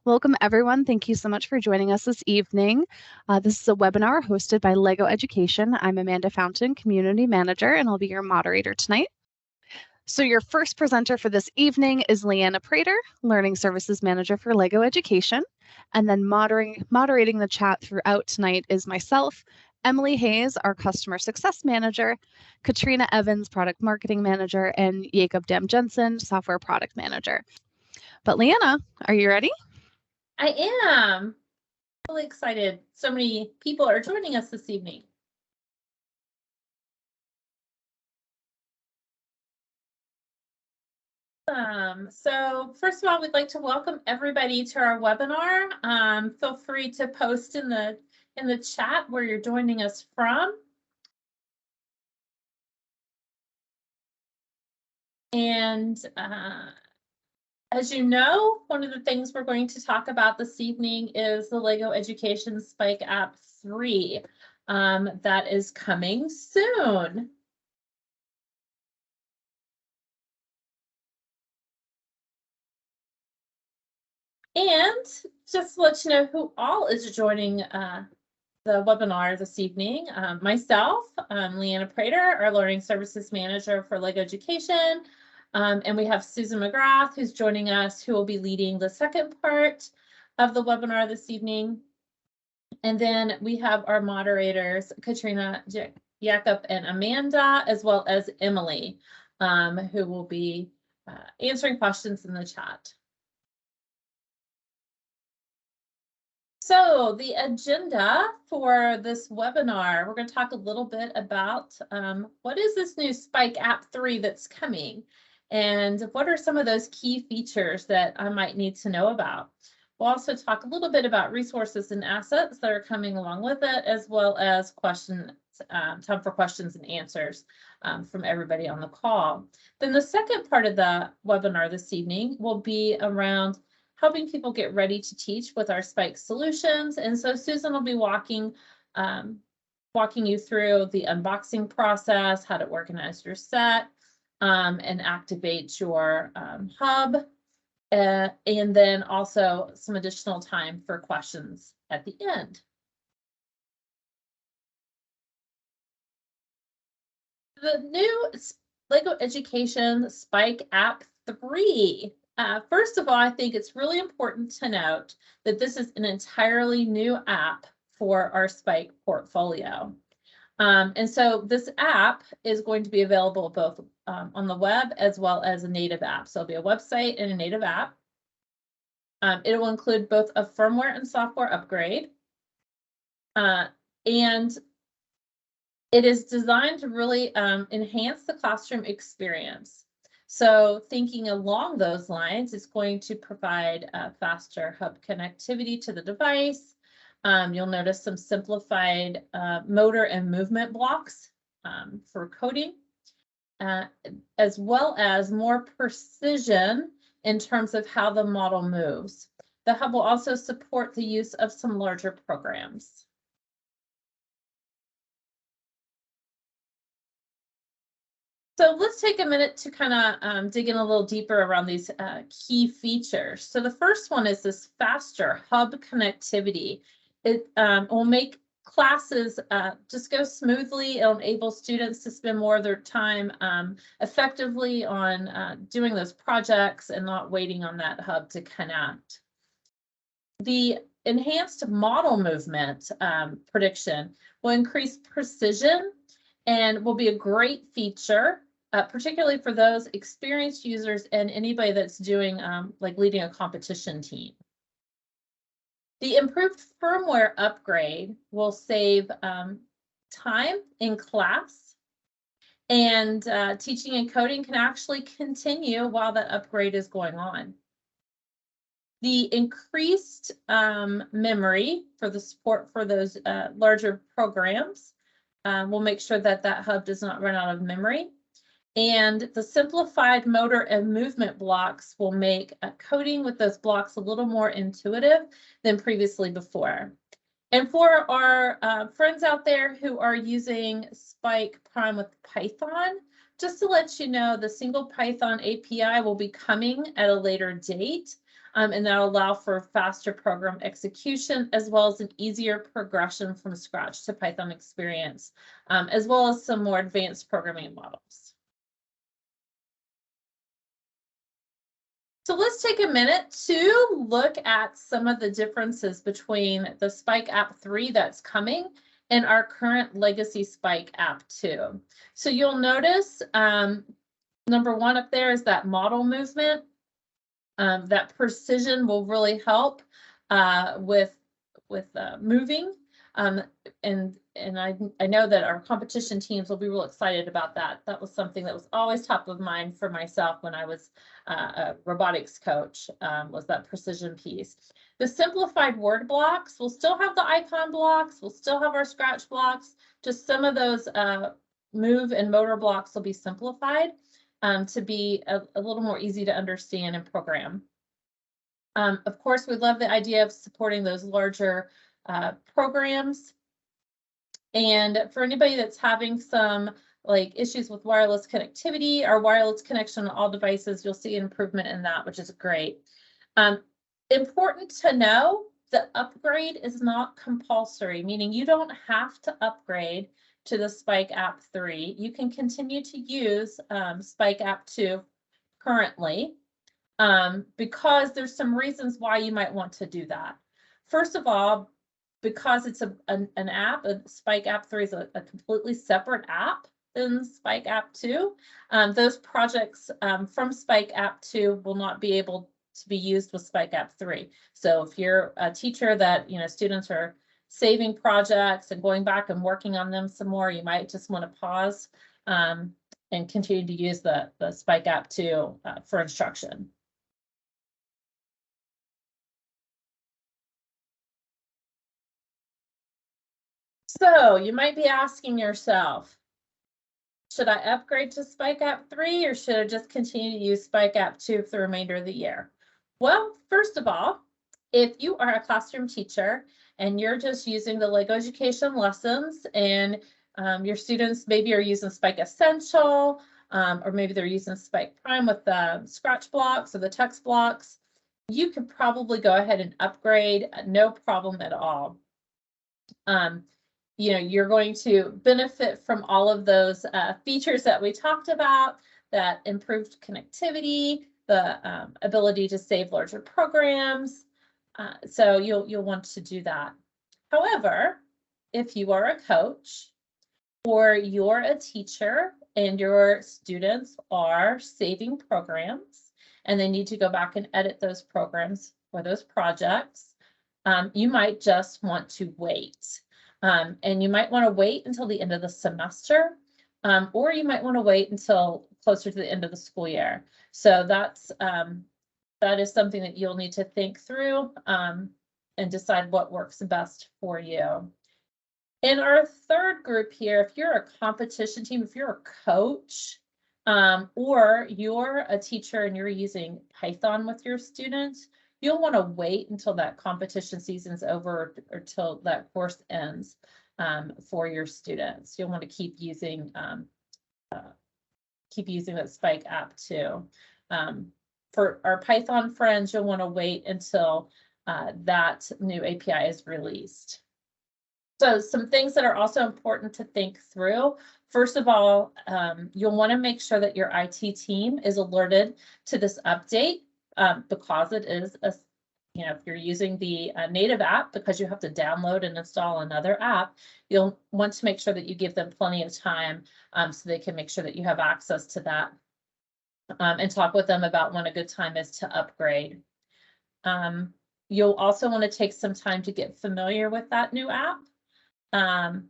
Welcome, everyone. Thank you so much for joining us this evening. This is a webinar hosted by LEGO Education. I'm Amanda Fountain, Community Manager, and I'll be your moderator tonight. So your first presenter for this evening is Leanna Prater, Learning Services Manager for LEGO Education. And then moderating the chat throughout tonight is myself, Emily Hayes, our Customer Success Manager, Katrina Evans, Product Marketing Manager, and Jacob Dam Jensen, Software Product Manager. But Leanna, are you ready? I am really excited. So many people are joining us this evening. So first of all, we'd like to welcome everybody to our webinar. Feel free to post in the chat where you're joining us from. And as you know, one of the things we're going to talk about this evening is the LEGO Education Spike App 3 that is coming soon. And just to let you know who all is joining the webinar this evening. Myself, Leanna Prater, our Learning Services Manager for LEGO Education. And we have Susan McGrath, who's joining us, who will be leading the second part of the webinar this evening. And then we have our moderators, Katrina, Jacob, and Amanda, as well as Emily, who will be answering questions in the chat. So the agenda for this webinar, we're going to talk a little bit about what is this new Spike App 3 that's coming, and what are some of those key features that I might need to know about. We'll also talk a little bit about resources and assets that are coming along with it, as well as time for questions and answers from everybody on the call. Then the second part of the webinar this evening will be around helping people get ready to teach with our Spike solutions. And so Susan will be walking you through the unboxing process, how to organize your set, and activate your hub. And then also some additional time for questions at the end. The new LEGO Education Spike App 3. First of all, I think it's really important to note that this is an entirely new app for our Spike portfolio. And so this app is going to be available both on the web as well as a native app. So it'll be a website and a native app. It will include both a firmware and software upgrade. And it is designed to really enhance the classroom experience. So thinking along those lines, it's going to provide faster hub connectivity to the device. You'll notice some simplified motor and movement blocks for coding, as well as more precision in terms of how the model moves. The hub will also support the use of some larger programs. So let's take a minute to kind of dig in a little deeper around these key features. So the first one is this faster hub connectivity. It will make classes just go smoothly. It'll enable students to spend more of their time effectively on doing those projects and not waiting on that hub to connect. The enhanced model movement prediction will increase precision and will be a great feature, particularly for those experienced users and anybody that's doing like leading a competition team. The improved firmware upgrade will save time in class, and teaching and coding can actually continue while that upgrade is going on. The increased memory for the support for those larger programs we'll make sure that that hub does not run out of memory. And the simplified motor and movement blocks will make coding with those blocks a little more intuitive than previously before. And for our friends out there who are using Spike Prime with Python, just to let you know, the single Python API will be coming at a later date. and that'll allow for faster program execution, as well as an easier progression from Scratch to Python experience, as well as some more advanced programming models. So let's take a minute to look at some of the differences between the Spike App 3 that's coming and our current legacy Spike App 2. So you'll notice number one up there is that model movement. That precision will really help with moving. And I know that our competition teams will be real excited about that. That was something that was always top of mind for myself when I was a robotics coach, was that precision piece. The simplified word blocks, we'll still have the icon blocks, we'll still have our Scratch blocks, just some of those move and motor blocks will be simplified to be a little more easy to understand and program. Of course, we love the idea of supporting those larger programs. And for anybody that's having some like issues with wireless connectivity or wireless connection on all devices, you'll see an improvement in that, which is great. Important to know, the upgrade is not compulsory, meaning you don't have to upgrade to the Spike App 3. You can continue to use Spike App 2 currently because there's some reasons why you might want to do that. First of all, because it's an app, Spike App 3 is a completely separate app than Spike App 2. Those projects from Spike App 2 will not be able to be used with Spike App 3. So if you're a teacher that, students are saving projects and going back and working on them some more, you might just want to pause and continue to use the Spike App 2 for instruction. So you might be asking yourself, should I upgrade to Spike App 3 or should I just continue to use Spike App 2 for the remainder of the year? Well, first of all, if you are a classroom teacher and you're just using the LEGO Education lessons and your students maybe are using Spike Essential or maybe they're using Spike Prime with the Scratch blocks or the text blocks, you could probably go ahead and upgrade, no problem at all. You're going to benefit from all of those features that we talked about, that improved connectivity, the ability to save larger programs. So you'll want to do that. However, if you are a coach or you're a teacher and your students are saving programs and they need to go back and edit those programs or those projects, you might just want to wait. And you might want to wait until the end of the semester, or you might want to wait until closer to the end of the school year. So that is something that you'll need to think through and decide what works best for you. In our third group here, if you're a competition team, if you're a coach, or you're a teacher and you're using Python with your students, you'll want to wait until that competition season's over or till that course ends for your students. You'll want to keep using that Spike App 2. For our Python friends, you'll want to wait until that new API is released. So some things that are also important to think through. First of all, you'll want to make sure that your IT team is alerted to this update because it is if you're using the native app, because you have to download and install another app, you'll want to make sure that you give them plenty of time so they can make sure that you have access to that and talk with them about when a good time is to upgrade. You'll also want to take some time to get familiar with that new app. And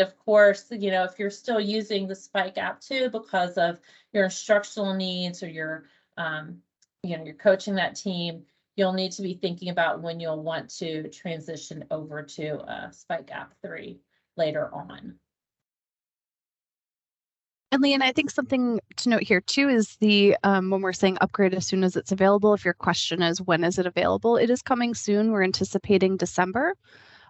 of course, if you're still using the Spike App 2 because of your instructional needs or you're coaching that team, you'll need to be thinking about when you'll want to transition over to Spike App 3 later on. And Leanne, I think something to note here too is when we're saying upgrade as soon as it's available, if your question is when is it available, it is coming soon. We're anticipating December,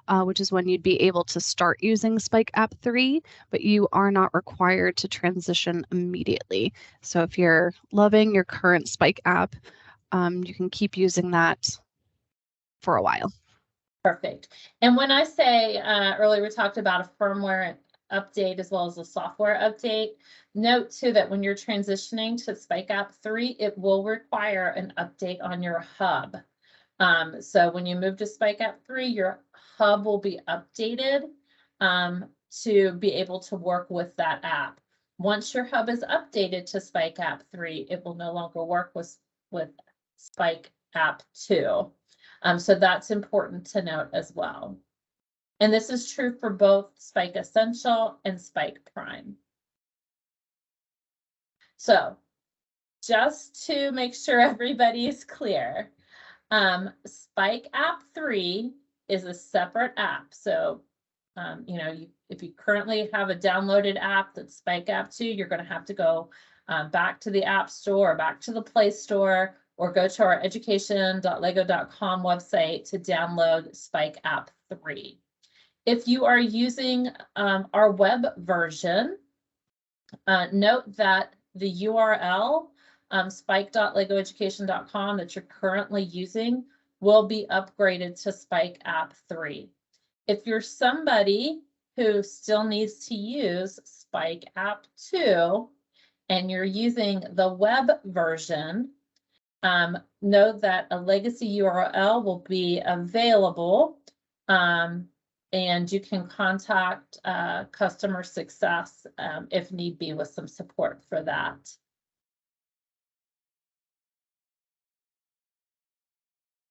which is when you'd be able to start using Spike App 3, but you are not required to transition immediately. So if you're loving your current Spike app, you can keep using that for a while. Perfect. And when I say earlier, we talked about a firmware update as well as a software update. Note too that when you're transitioning to Spike App 3, it will require an update on your hub. So when you move to Spike App 3, your hub will be updated to be able to work with that app. Once your hub is updated to Spike App 3, it will no longer work with Spike App 2. So that's important to note as well. And this is true for both Spike Essential and Spike Prime. So just to make sure everybody is clear, Spike App 3 is a separate app. So, if you currently have a downloaded app that's Spike App 2, you're going to have to go back to the App Store, or back to the Play Store, or go to our education.lego.com website to download Spike App 3. If you are using our web version, note that the URL spike.legoeducation.com that you're currently using will be upgraded to Spike App 3. If you're somebody who still needs to use Spike App 2 and you're using the web version, know that a legacy URL will be available, and you can contact customer success if need be with some support for that.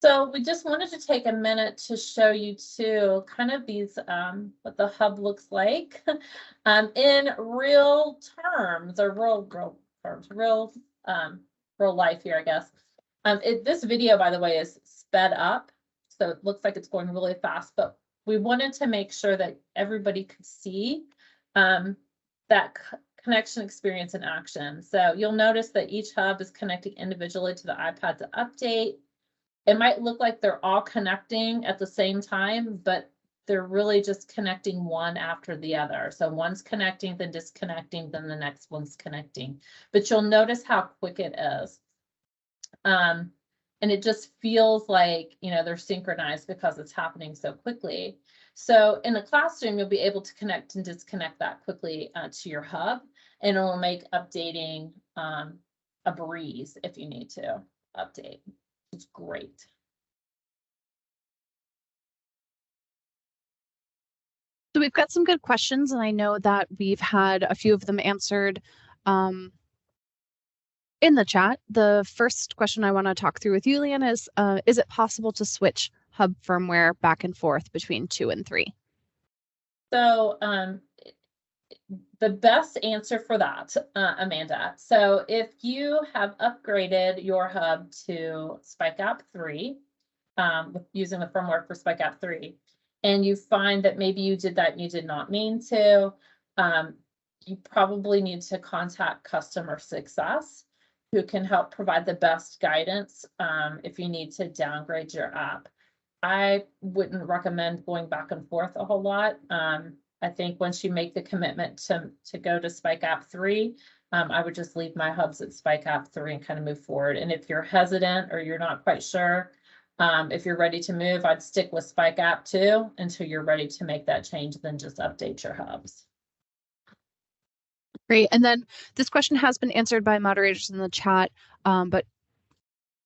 So we just wanted to take a minute to show you too, kind of these, what the hub looks like in real terms, or real life here, I guess. This video, by the way, is sped up, so it looks like it's going really fast, but we wanted to make sure that everybody could see that connection experience in action. So you'll notice that each hub is connecting individually to the iPad to update. It might look like they're all connecting at the same time, but they're really just connecting one after the other. So one's connecting, then disconnecting, then the next one's connecting. But you'll notice how quick it is. And it just feels like, they're synchronized because it's happening so quickly. So in the classroom, you'll be able to connect and disconnect that quickly to your hub, and it will make updating a breeze if you need to update. It's great. So we've got some good questions, and I know that we've had a few of them answered in the chat. The first question I want to talk through with you, Leanne, is it possible to switch hub firmware back and forth between 2 and 3? So the best answer for that, Amanda. So if you have upgraded your hub to Spike App 3, using the firmware for Spike App 3, and you find that maybe you did that and you did not mean to, you probably need to contact customer success, who can help provide the best guidance if you need to downgrade your app. I wouldn't recommend going back and forth a whole lot. I think once you make the commitment to go to Spike App 3, I would just leave my hubs at Spike App 3 and kind of move forward. And if you're hesitant or you're not quite sure, if you're ready to move, I'd stick with Spike App 2 until you're ready to make that change, then just update your hubs. Great. And then this question has been answered by moderators in the chat, but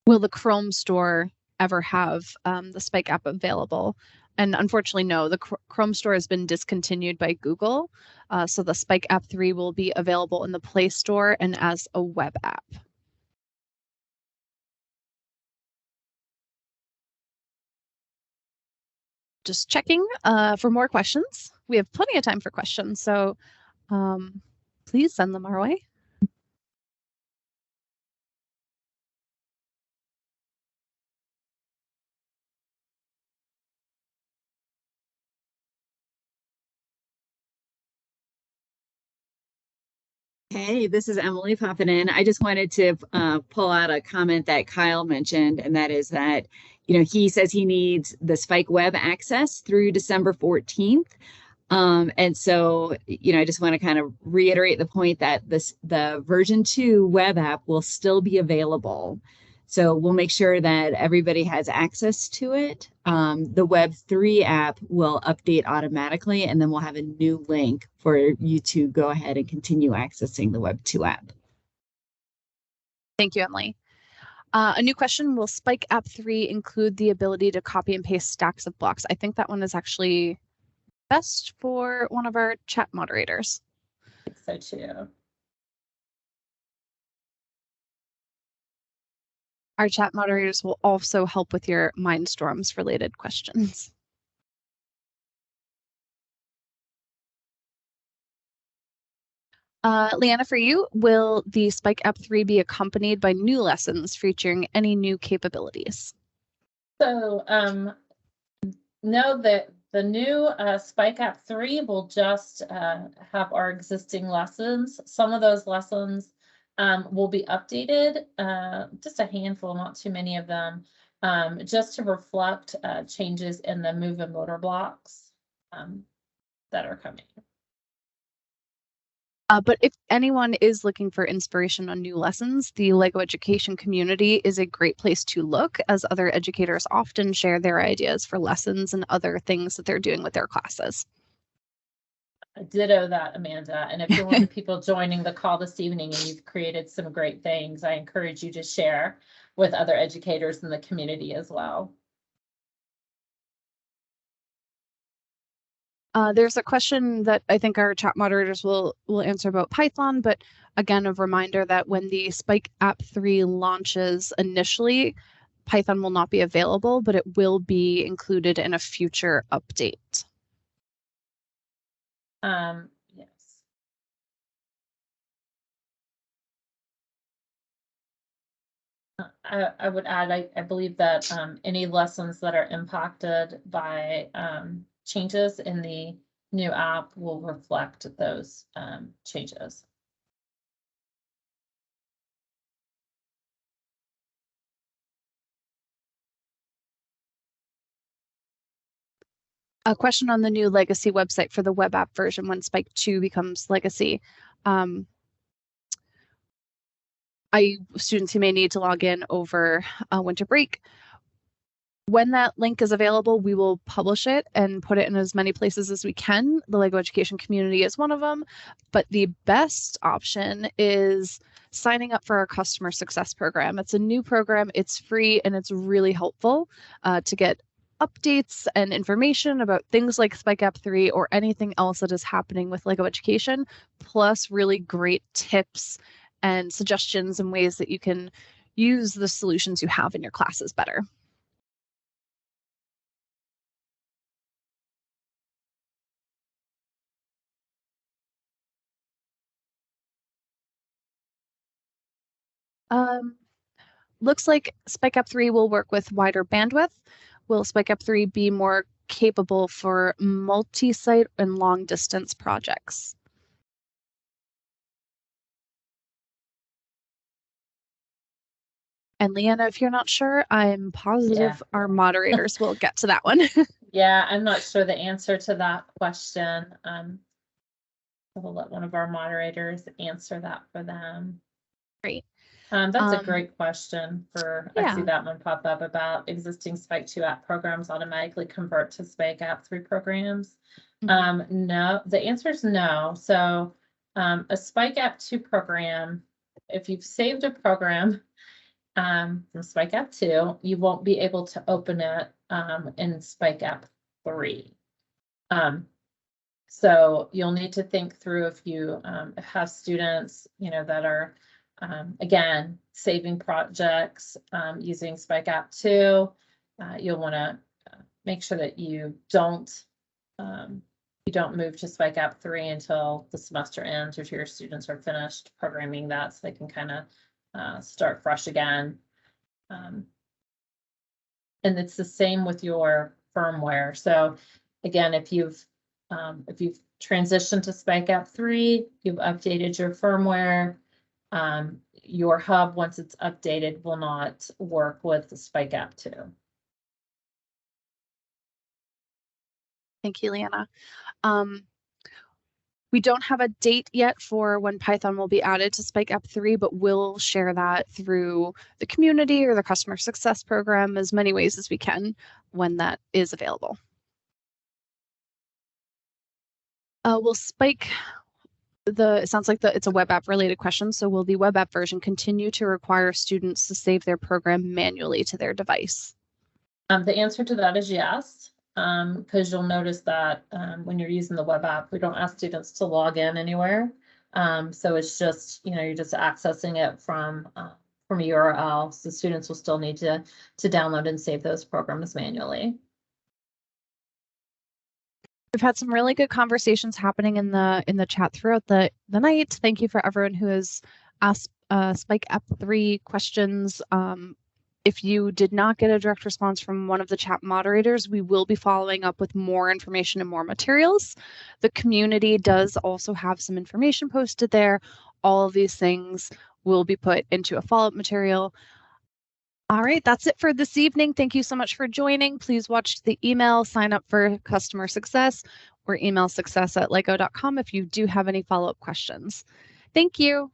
will the Chrome store ever have the Spike app available? And unfortunately, no, the Chrome store has been discontinued by Google. So the Spike App 3 will be available in the Play Store and as a web app. Just checking for more questions. We have plenty of time for questions, so please send them our way. Hey, this is Emily popping in. I just wanted to pull out a comment that Kyle mentioned, and that is that, he says he needs the Spike web access through December 14th. And so, I just want to kind of reiterate the point that the version 2 web app will still be available. So we'll make sure that everybody has access to it. The Web3 app will update automatically, and then we'll have a new link for you to go ahead and continue accessing the Web2 app. Thank you, Emily. A new question, will Spike App 3 include the ability to copy and paste stacks of blocks? I think that one is actually best for one of our chat moderators. I think so too. Our chat moderators will also help with your Mindstorms related questions. Leanna, for you, will the Spike App 3 be accompanied by new lessons featuring any new capabilities? So know that the new Spike App 3 will just have our existing lessons. Some of those lessons will be updated, just a handful, not too many of them, just to reflect changes in the move and motor blocks that are coming. But if anyone is looking for inspiration on new lessons, the LEGO Education community is a great place to look, as other educators often share their ideas for lessons and other things that they're doing with their classes. Ditto that, Amanda. And if you're one of the people joining the call this evening and you've created some great things, I encourage you to share with other educators in the community as well. There's a question that I think our chat moderators will answer about Python, but again, a reminder that when the Spike App 3 launches initially, Python will not be available, but it will be included in a future update. Yes. I would add, I believe that any lessons that are impacted by changes in the new app will reflect those changes. A question on the new legacy website for the web app version when Spike 2 becomes legacy. Students who may need to log in over winter break, when that link is available, we will publish it and put it in as many places as we can. The LEGO Education community is one of them, but the best option is signing up for our customer success program. It's a new program, it's free, and it's really helpful to get updates and information about things like Spike App 3 or anything else that is happening with LEGO Education, plus really great tips and suggestions and ways that you can use the solutions you have in your classes better. Looks like Spike App 3 will work with wider bandwidth. Will Spike App 3 be more capable for multi-site and long-distance projects? And Leanna, if you're not sure, I'm positive our moderators will get to that one. Yeah, I'm not sure the answer to that question. We'll let one of our moderators answer that for them. Great. That's a great question for, yeah. I see that one pop up about existing Spike 2 app programs automatically convert to Spike App 3 programs. Mm-hmm. No, the answer is no. So a Spike App 2 program, if you've saved a program from Spike App 2, you won't be able to open it in Spike App 3. So you'll need to think through if you have students, that are again, saving projects using Spike App 2, you'll want to make sure that you don't move to Spike App 3 until the semester ends or your students are finished programming that, so they can kind of start fresh again. And it's the same with your firmware. So again, if you've transitioned to Spike App 3, you've updated your firmware. Your hub, once it's updated, will not work with the Spike App 2. Thank you, Leanna. We don't have a date yet for when Python will be added to Spike App 3, but we'll share that through the community or the customer success program as many ways as we can when that is available. Will Spike, it sounds like it's a web app related question. So will the web app version continue to require students to save their program manually to their device? The answer to that is yes. Because you'll notice that when you're using the web app, we don't ask students to log in anywhere. So it's just, you're just accessing it from a URL. So students will still need to download and save those programs manually. We've had some really good conversations happening in the chat throughout the night. Thank you for everyone who has asked Spike App 3 questions. If you did not get a direct response from one of the chat moderators, we will be following up with more information and more materials. The community does also have some information posted there. All of these things will be put into a follow-up material. All right, that's it for this evening. Thank you so much for joining. Please watch the email, sign up for customer success, or email success@lego.com if you do have any follow-up questions. Thank you.